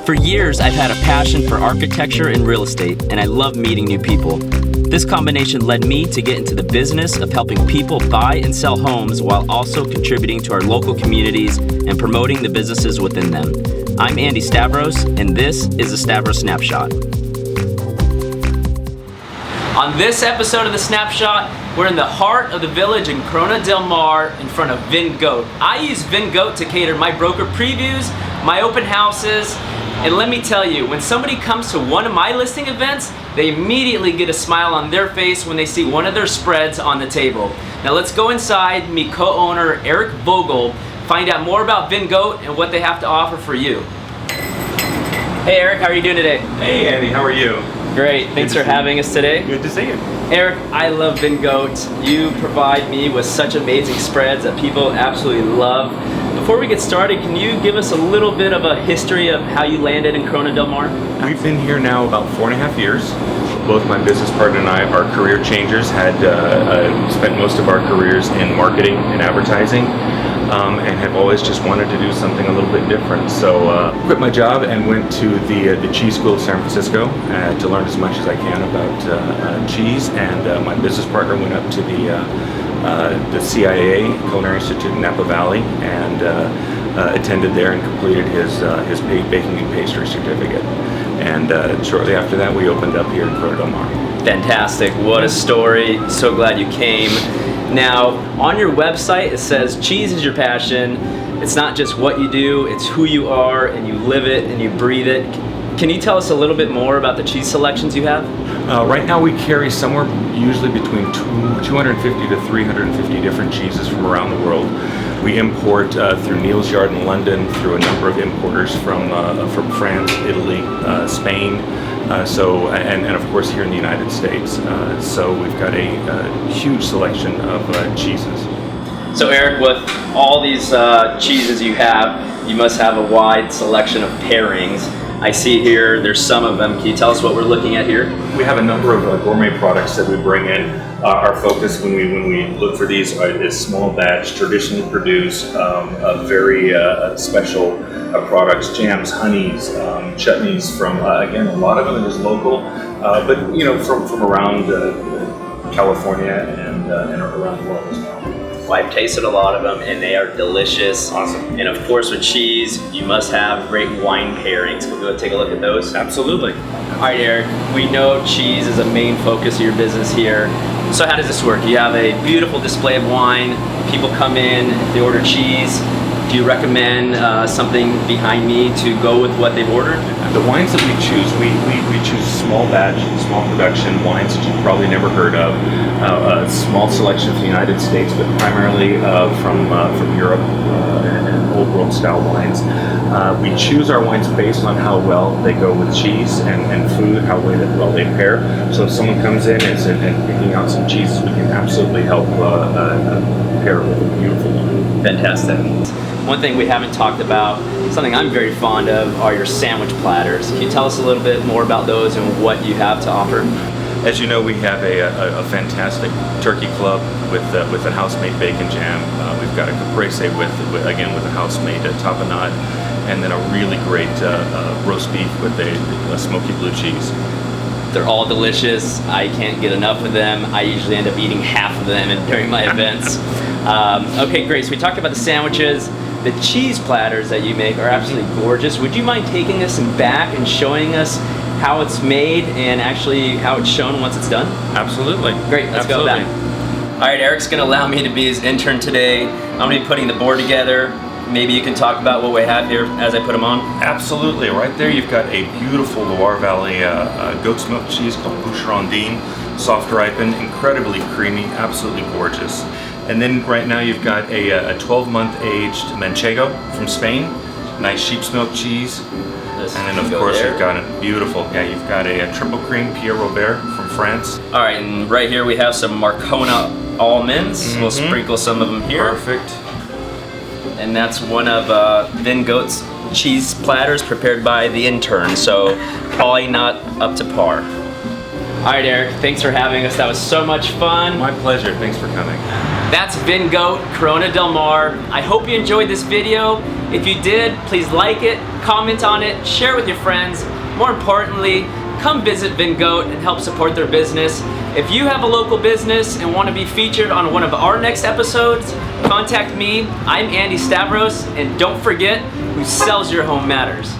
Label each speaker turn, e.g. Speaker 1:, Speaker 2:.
Speaker 1: For years, I've had a passion for architecture and real estate, and I love meeting new people. This combination led me to get into the business of helping people buy and sell homes while also contributing to our local communities and promoting the businesses within them. I'm Andy Stavros, and this is the Stavros Snapshot. On this episode of the Snapshot, we're in the heart of the village in Corona del Mar in front of Vin Goat. I use Vin Goat to cater my broker previews, my open houses, and let me tell you, when somebody comes to one of my listing events, they immediately get a smile on their face when they see one of their spreads on the table. Now let's go inside, meet co-owner Eric Vogel, find out more about Vin Goat and what they have to offer for you. Hey Eric, how are you doing today?
Speaker 2: Hey Andy, how are you?
Speaker 1: Great, thanks for having us today.
Speaker 2: Good to see you.
Speaker 1: Eric, I love Vin Goat. You provide me with such amazing spreads that people absolutely love. Before we get started, can you give us a little bit of a history of how you landed in Corona del Mar?
Speaker 2: We've been here now about 4.5 years. Both my business partner and I are career changers, had spent most of our careers in marketing and advertising, and have always just wanted to do something a little bit different. So quit my job and went to the cheese school of San Francisco to learn as much as I can about cheese, and my business partner went up to the CIA, Culinary Institute in Napa Valley, and attended there and completed his baking and pastry certificate. And shortly after that, we opened up here in Corona del Mar.
Speaker 1: Fantastic, what a story. So glad you came. Now, on your website, it says cheese is your passion. It's not just what you do, it's who you are, and you live it and you breathe it. Can you tell us a little bit more about the cheese selections you have?
Speaker 2: Right now we carry somewhere usually between 250 to 350 different cheeses from around the world. We import through Neil's Yard in London, through a number of importers from France, Italy, Spain, and of course here in the United States. So we've got a huge selection of cheeses.
Speaker 1: So Eric, with all these cheeses you have, you must have a wide selection of pairings. I see here, there's some of them. Can you tell us what we're looking at here?
Speaker 2: We have a number of gourmet products that we bring in. Our focus when we look for these is small batch, traditionally produced, very special products, jams, honeys, chutneys from, again, a lot of them is local, but from around California and around the world as well.
Speaker 1: Well, I've tasted a lot of them and they are delicious.
Speaker 2: Awesome.
Speaker 1: And of course with cheese, you must have great wine pairings. Can we go take a look at those?
Speaker 2: Absolutely.
Speaker 1: All right, Eric, we know cheese is a main focus of your business here. So how does this work? You have a beautiful display of wine. People come in, they order cheese. Do you recommend something behind me to go with what they've ordered?
Speaker 2: The wines that we choose, we choose small batch, small production wines that you've probably never heard of. A small selection from the United States, but primarily from Europe and old world style wines. We choose our wines based on how well they go with cheese and food, how well they pair. So if someone comes in and picking out some cheeses, we can absolutely help pair with a beautiful wine.
Speaker 1: Fantastic. One thing we haven't talked about, something I'm very fond of, are your sandwich platters. Can you tell us a little bit more about those and what you have to offer?
Speaker 2: As you know, we have a fantastic turkey club with a house-made bacon jam. We've got a caprese with a house-made tapenade, and then a really great roast beef with a smoky blue cheese.
Speaker 1: They're all delicious. I can't get enough of them. I usually end up eating half of them during my events. Okay, great. So we talked about the sandwiches. The cheese platters that you make are absolutely gorgeous. Would you mind taking us back and showing us how it's made and actually how it's shown once it's done?
Speaker 2: Absolutely.
Speaker 1: Great, let's go back. All right, Eric's gonna allow me to be his intern today. I'm gonna be putting the board together. Maybe you can talk about what we have here as I put them on.
Speaker 2: Absolutely. Right there you've got a beautiful Loire Valley goat's milk cheese called Boucherondine, soft ripened, incredibly creamy, absolutely gorgeous. And then right now you've got a 12-month aged Manchego from Spain, nice sheep's milk cheese. And then of course you've got a beautiful, you've got a triple cream Pierre Robert from France.
Speaker 1: All right, and right here we have some Marcona almonds. We'll sprinkle some of them here.
Speaker 2: Perfect.
Speaker 1: And that's one of Vin Goat's cheese platters prepared by the intern, so probably not up to par. All right, Eric, thanks for having us. That was so much fun.
Speaker 2: My pleasure. Thanks for coming.
Speaker 1: That's Vin Goat, Corona Del Mar. I hope you enjoyed this video. If you did, please like it, comment on it, share it with your friends. More importantly, come visit Vin Goat and help support their business. If you have a local business and want to be featured on one of our next episodes, contact me. I'm Andy Stavros, and don't forget, who sells your home matters.